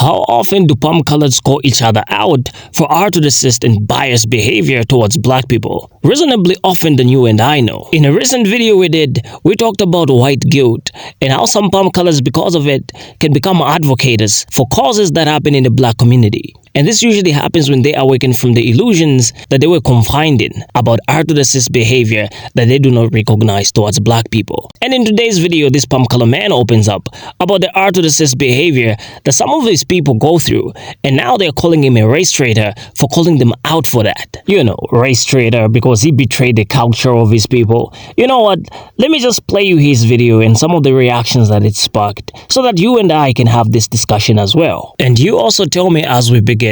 How often do palm colors call each other out for our to desist in biased behavior towards black people? Reasonably often than you and I know. In a recent video we did, we talked about white guilt and how some palm colors because of it can become advocates for causes that happen in the black community. And this usually happens when they awaken from the illusions that they were confined in about arthrodacist behavior that they do not recognize towards black people. And in today's video, this palm color man opens up about the arthrodacist behavior that some of these people go through, and now they're calling him a race traitor for calling them out for that. You know, race traitor because he betrayed the culture of his people. You know what? Let me just play you his video and some of the reactions that it sparked so that you and I can have this discussion as well. And you also tell me as we begin,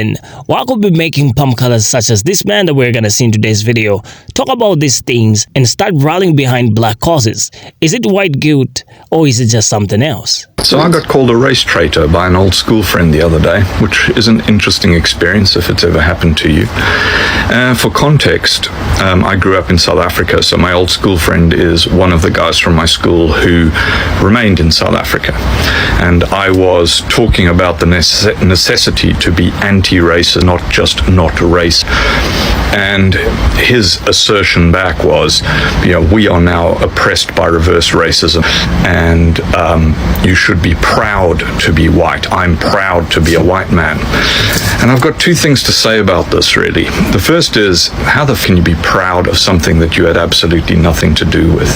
what could be making palm colors such as this man that we're gonna see in today's video talk about these things and start rallying behind black causes? Is it white guilt or is it just something else? So I got called a race traitor by an old school friend the other day, which is an interesting experience if it's ever happened to you. For context, I grew up in South Africa, so my old school friend is one of the guys from my school who remained in South Africa. And I was talking about the necessity to be anti-racist, not just not race. And his assertion back was, we are now oppressed by reverse racism, and you should be proud to be white. I'm proud to be a white man. And I've got two things to say about this, really. The first is, how the f can you be proud of something that you had absolutely nothing to do with?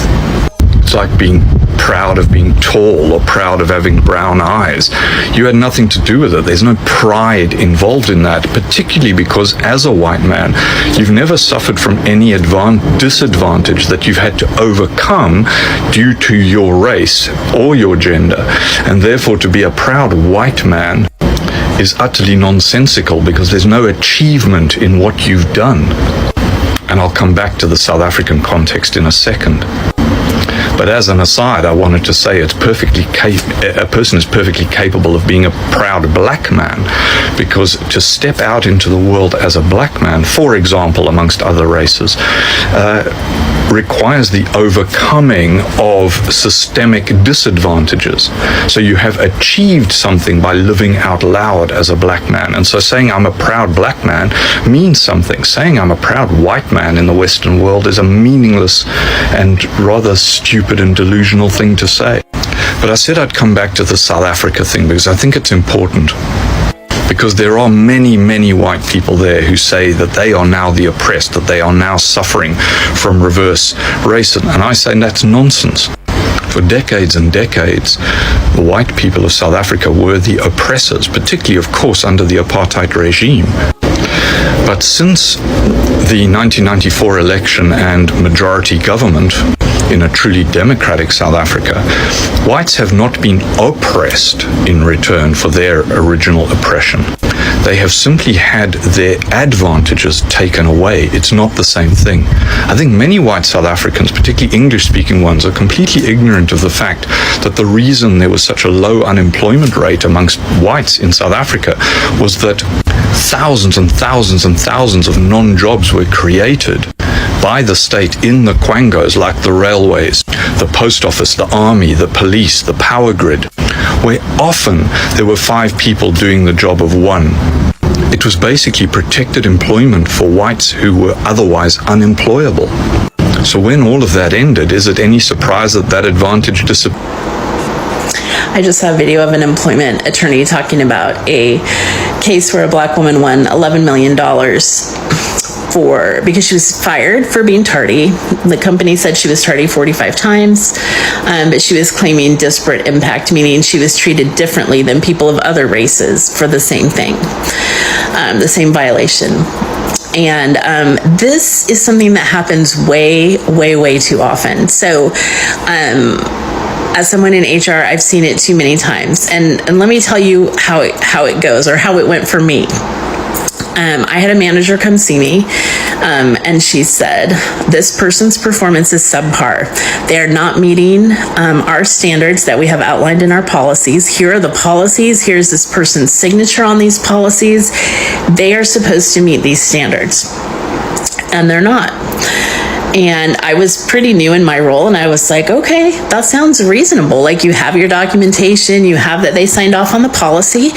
It's like being proud of being tall or proud of having brown eyes. You had nothing to do with it. There's no pride involved in that, particularly because as a white man, you've never suffered from any disadvantage that you've had to overcome due to your race or your gender. And therefore, to be a proud white man is utterly nonsensical because there's no achievement in what you've done. And I'll come back to the South African context in a second. But as an aside, I wanted to say a person is perfectly capable of being a proud black man, because to step out into the world as a black man, for example, amongst other races, requires the overcoming of systemic disadvantages. So you have achieved something by living out loud as a black man. And so saying I'm a proud black man means something. Saying I'm a proud white man in the Western world is a meaningless and rather stupid and delusional thing to say. But I said I'd come back to the South Africa thing because I think it's important. Because there are many, many white people there who say that they are now the oppressed, that they are now suffering from reverse racism. And I say that's nonsense. For decades and decades, the white people of South Africa were the oppressors, particularly, of course, under the apartheid regime. But since the 1994 election and majority government in a truly democratic South Africa, whites have not been oppressed in return for their original oppression. They have simply had their advantages taken away. It's not the same thing. I think many white South Africans, particularly English-speaking ones, are completely ignorant of the fact that the reason there was such a low unemployment rate amongst whites in South Africa was that thousands and thousands and thousands of non-jobs were created by the state in the quangos, like the railways, the post office, the army, the police, the power grid, where often there were 5 people doing the job of 1. It was basically protected employment for whites who were otherwise unemployable. So when all of that ended, is it any surprise that that advantage disappeared? I just saw a video of an employment attorney talking about a case where a black woman won $11 million because she was fired for being tardy. The company said she was tardy 45 times, but she was claiming disparate impact, meaning she was treated differently than people of other races for the same thing, the same violation. And this is something that happens way, way, way too often. So as someone in HR, I've seen it too many times. And let me tell you how it goes, or how it went for me. I had a manager come see me, and she said, this person's performance is subpar. They are not meeting our standards that we have outlined in our policies. Here are the policies. Here's this person's signature on these policies. They are supposed to meet these standards, and they're not. And I was pretty new in my role, and I was like, okay, that sounds reasonable. Like, you have your documentation, you have that they signed off on the policy.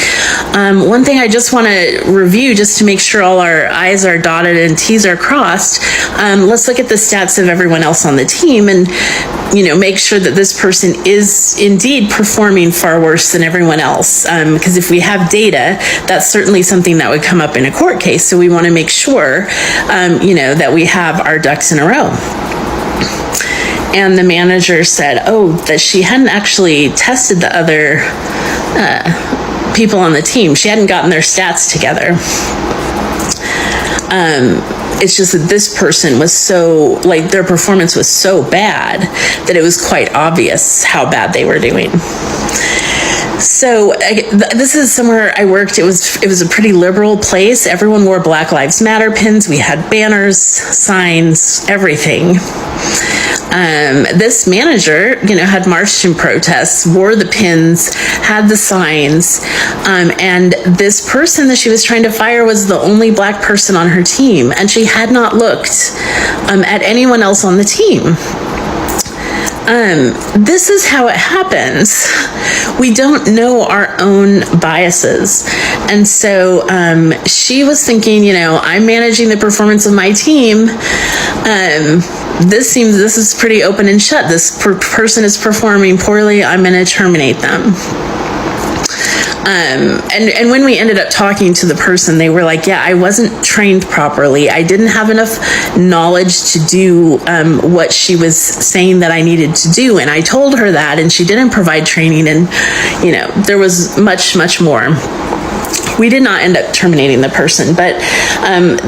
One thing I just want to review, just to make sure all our I's are dotted and T's are crossed, let's look at the stats of everyone else on the team and, make sure that this person is indeed performing far worse than everyone else. Because if we have data, that's certainly something that would come up in a court case. So we want to make sure, that we have our ducks in a row. And the manager said, that she hadn't actually tested the other people on the team. She hadn't gotten their stats together. It's just that this person was so, their performance was so bad that it was quite obvious how bad they were doing. So this is somewhere I worked. It was a pretty liberal place. Everyone wore Black Lives Matter pins. We had banners, signs, everything. This manager, had marched in protests, wore the pins, had the signs, and this person that she was trying to fire was the only Black person on her team, and she had not looked at anyone else on the team. This is how it happens. We don't know our own biases. And so she was thinking, I'm managing the performance of my team. This is pretty open and shut. This person is performing poorly. I'm going to terminate them. And when we ended up talking to the person, they were like, yeah, I wasn't trained properly. I didn't have enough knowledge to do what she was saying that I needed to do. And I told her that, and she didn't provide training. And, there was much, much more. We did not end up terminating the person, but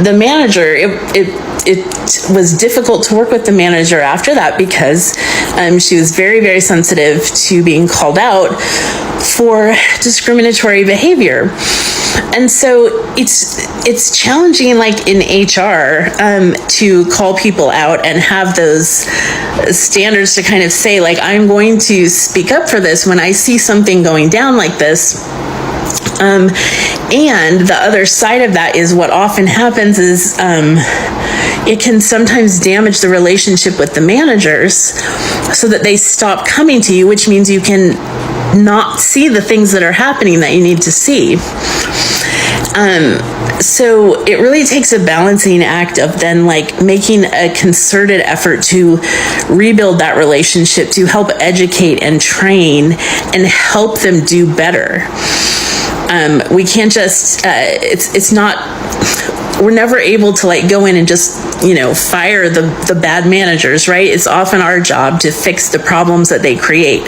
the manager, it was difficult to work with the manager after that because she was very, very sensitive to being called out for discriminatory behavior. And so it's challenging, in HR, to call people out and have those standards to kind of say, I'm going to speak up for this when I see something going down like this. And the other side of that is what often happens is it can sometimes damage the relationship with the managers so that they stop coming to you, which means you can not see the things that are happening that you need to see. So it really takes a balancing act of then making a concerted effort to rebuild that relationship, to help educate and train and help them do better. We can't just, it's not, we're never able to go in and just, fire the bad managers, right? It's often our job to fix the problems that they create.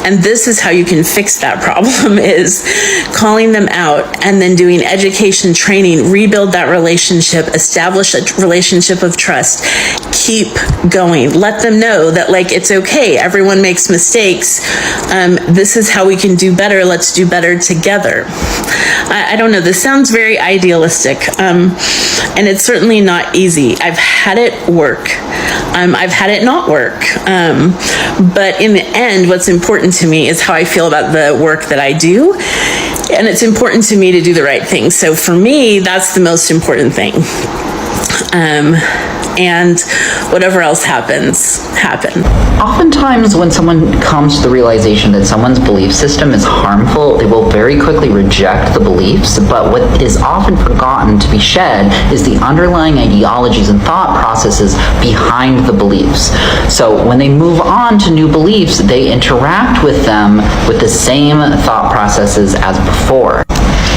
And this is how you can fix that problem, is calling them out and then doing education, training, rebuild that relationship, establish a relationship of trust, keep going. Let them know that it's okay. Everyone makes mistakes. This is how we can do better. Let's do better together. I don't know. This sounds very idealistic. And it's certainly not easy. I've had it work. I've had it not work. But in the end, what's important to me is how I feel about the work that I do. And it's important to me to do the right thing. So for me, that's the most important thing. And whatever else happens. Oftentimes when someone comes to the realization that someone's belief system is harmful, they will very quickly reject the beliefs, but what is often forgotten to be shed is the underlying ideologies and thought processes behind the beliefs. So when they move on to new beliefs, they interact with them with the same thought processes as before.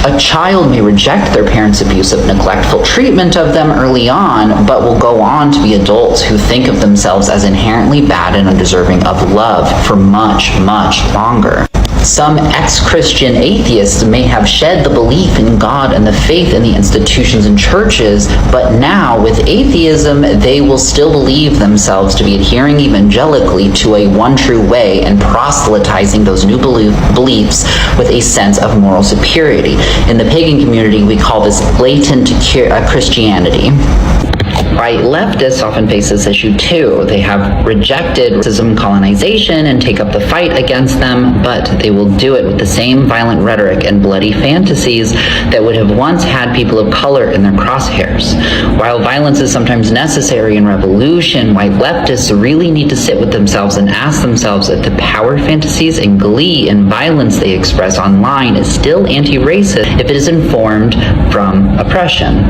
A child may reject their parents' abusive, neglectful treatment of them early on, but will go on to be adults who think of themselves as inherently bad and undeserving of love for much, much longer. Some ex-Christian atheists may have shed the belief in God and the faith in the institutions and churches, but now with atheism, they will still believe themselves to be adhering evangelically to a one true way and proselytizing those new beliefs with a sense of moral superiority. In the pagan community, we call this latent Christianity. White leftists often face this issue too. They have rejected racism, colonization, and take up the fight against them, but they will do it with the same violent rhetoric and bloody fantasies that would have once had people of color in their crosshairs. While violence is sometimes necessary in revolution, white leftists really need to sit with themselves and ask themselves if the power fantasies and glee and violence they express online is still anti-racist if it is informed from oppression.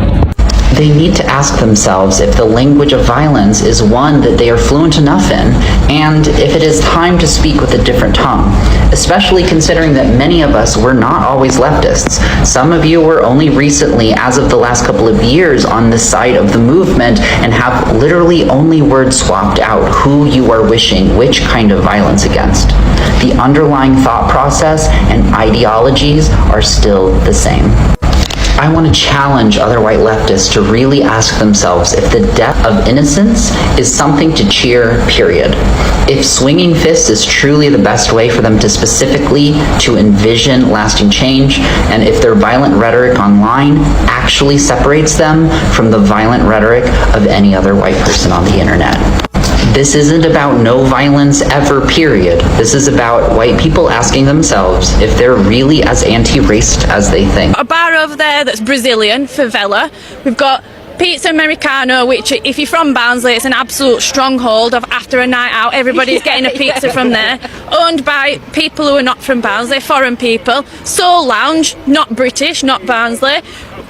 They need to ask themselves if the language of violence is one that they are fluent enough in, and if it is time to speak with a different tongue, especially considering that many of us were not always leftists. Some of you were only recently, as of the last couple of years, on the side of the movement and have literally only word swapped out who you are wishing which kind of violence against. The underlying thought process and ideologies are still the same. I want to challenge other white leftists to really ask themselves if the death of innocence is something to cheer, period. If swinging fists is truly the best way for them to specifically to envision lasting change, and if their violent rhetoric online actually separates them from the violent rhetoric of any other white person on the internet. This isn't about no violence ever, period. This is about white people asking themselves if they're really as anti-racist as they think. A bar over there that's Brazilian, Favela. We've got Pizza Americano, which if you're from Barnsley, it's an absolute stronghold of after a night out, everybody's getting a pizza from there. Owned by people who are not from Barnsley, foreign people. Soul Lounge, not British, not Barnsley.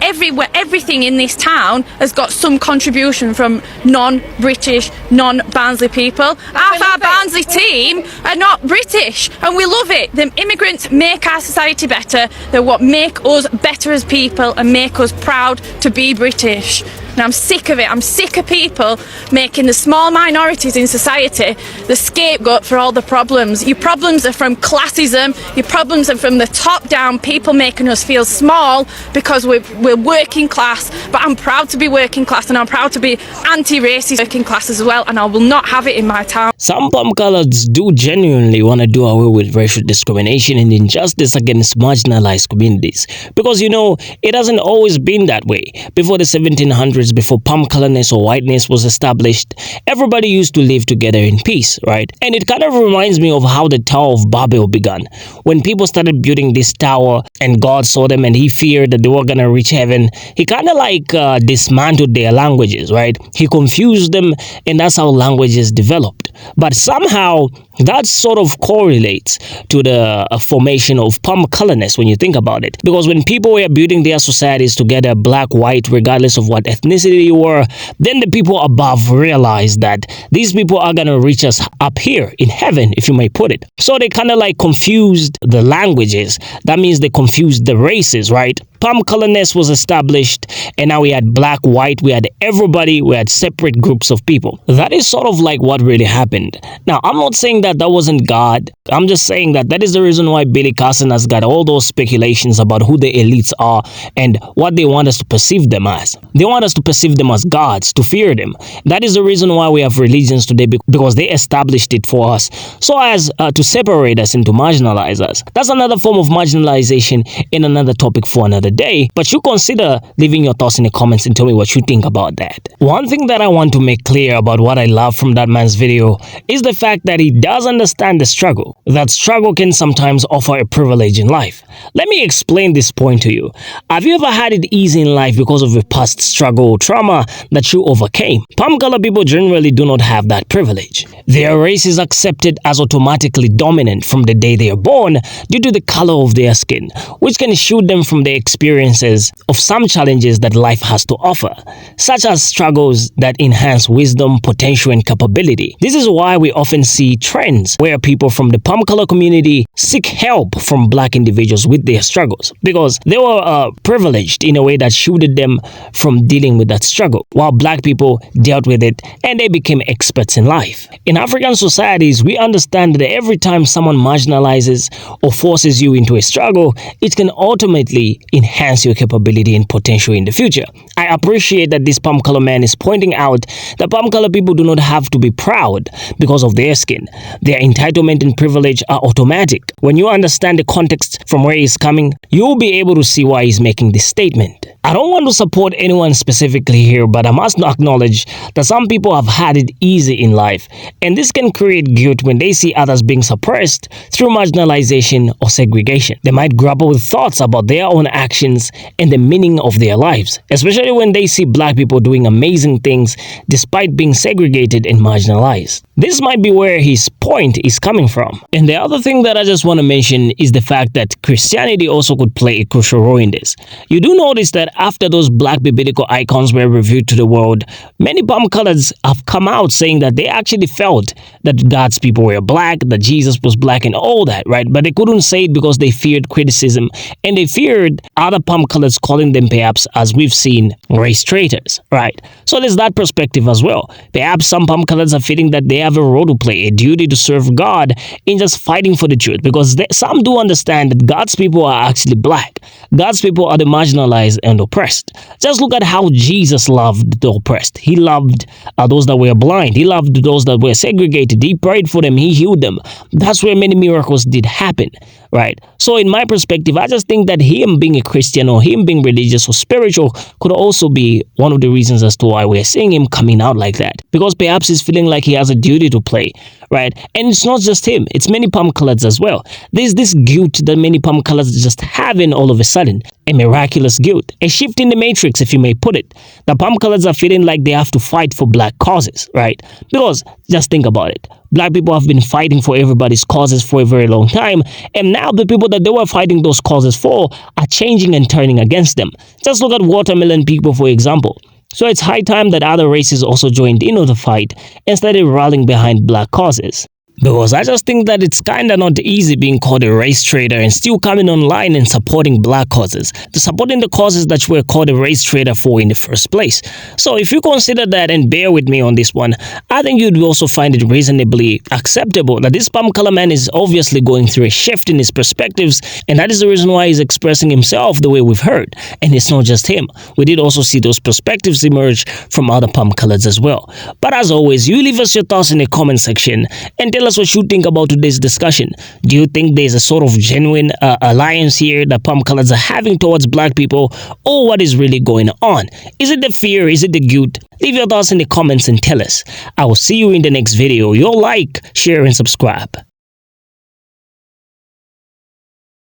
Everywhere, everything in this town has got some contribution from non-British, non-Barnsley people. Half our Barnsley team are not British, and we love it. The immigrants make our society better. They're what make us better as people and make us proud to be British. And I'm sick of it. I'm sick of people making the small minorities in society the scapegoat for all the problems. Your problems are from classism. Your problems are from the top down, people making us feel small because we're working class. But I'm proud to be working class, and I'm proud to be anti-racist working class as well, and I will not have it in my town. Some palm-coloreds do genuinely want to do away with racial discrimination and injustice against marginalized communities. Because, you know, it hasn't always been that way. Before the 1700s, before palm-colorness or whiteness was established, everybody used to live together in peace, right? And it kind of reminds me of how the Tower of Babel began. When people started building this tower and God saw them and he feared that they were going to reach heaven, he kind of like dismantled their languages, right? He confused them, and that's how languages developed. But somehow that sort of correlates to the formation of palm-colorness when you think about it. Because when people were building their societies together, black, white, regardless of what ethnicity you were, then the people above realized that these people are going to reach us up here in heaven, if you may put it. So they kind of like confused the languages. That means they confused the races, right? Palm-colorness was established, and now we had black, white, we had everybody, we had separate groups of people. That is sort of like what really happened. Now, I'm not saying that wasn't God. I'm just saying that is the reason why Billy Carson has got all those speculations about who the elites are and what they want us to perceive them as. They want us to perceive them as gods, to fear them. That is the reason why we have religions today, because they established it for us so as to separate us and to marginalize us. That's another form of marginalization in another topic for another day, but you consider leaving your thoughts in the comments and tell me what you think about that. One thing that I want to make clear about what I love from that man's video is the fact that he does understand the struggle. That struggle can sometimes offer a privilege in life. Let me explain this point to you. Have you ever had it easy in life because of a past struggle or trauma that you overcame? Palm-color people generally do not have that privilege. Their race is accepted as automatically dominant from the day they are born due to the color of their skin, which can shield them from the experiences of some challenges that life has to offer, such as struggles that enhance wisdom, potential, and capability. This is why we often see trends where people from the palm-color community seek help from black individuals with their struggles, because they were privileged in a way that shielded them from dealing with that struggle, while black people dealt with it and they became experts in life. In African societies, we understand that every time someone marginalizes or forces you into a struggle, it can ultimately enhance your capability and potential in the future. I appreciate that this palm-color man is pointing out that palm-color people do not have to be proud because of their skin. Their entitlement and privilege are automatic. When you understand the context from where he's coming, you'll be able to see why he's making this statement. I don't want to support anyone specifically here, but I must acknowledge that some people have had it easy in life, and this can create guilt when they see others being suppressed through marginalization or segregation. They might grapple with thoughts about their own actions and the meaning of their lives, especially when they see black people doing amazing things despite being segregated and marginalized. This might be where his point is coming from. And the other thing that I just want to mention is the fact that Christianity also could play a crucial role in this. You do notice that after those black biblical icons were revealed to the world, many palm colors have come out saying that they actually felt that God's people were black, that Jesus was black and all that, right? But they couldn't say it because they feared criticism, and they feared other palm colors calling them, perhaps, as we've seen, race traitors, right? So there's that perspective as well. Perhaps some palm colors are feeling that they have a role to play, a duty to serve God in just fighting for the truth, because some do understand that God's people are actually black. God's people are the marginalized and oppressed. Just look at how Jesus loved the oppressed. He loved those that were blind. He loved those that were segregated. He prayed for them. He healed them. That's where many miracles did happen, right? So in my perspective, I just think that him being a Christian or him being religious or spiritual could also be one of the reasons as to why we're seeing him coming out like that. Because perhaps he's feeling like he has a duty to play, right? And it's not just him. It's many palm colors as well. There's this guilt that many palm colors just have in all of a sudden. A miraculous guilt. A shift in the matrix, if you may put it. The palm colors are feeling like they have to fight for black causes, right? Because, just think about it. Black people have been fighting for everybody's causes for a very long time, and now the people that they were fighting those causes for are changing and turning against them. Just look at watermelon people, for example. So it's high time that other races also joined in on the fight and started rallying behind black causes. Because I just think that it's kinda not easy being called a race traitor and still coming online and supporting black causes, supporting the causes that you were called a race traitor for in the first place. So if you consider that and bear with me on this one, I think you'd also find it reasonably acceptable that this palm color man is obviously going through a shift in his perspectives, and that is the reason why he's expressing himself the way we've heard. And it's not just him. We did also see those perspectives emerge from other palm colors as well. But as always, you leave us your thoughts in the comment section and tell us what you think about today's discussion. Do you think there's a sort of genuine alliance here that palm colors are having towards black people, or what is really going on? Is it the fear? Is it the guilt? Leave your thoughts in the comments and tell us. I will see you in the next video. You'll like, share, and subscribe.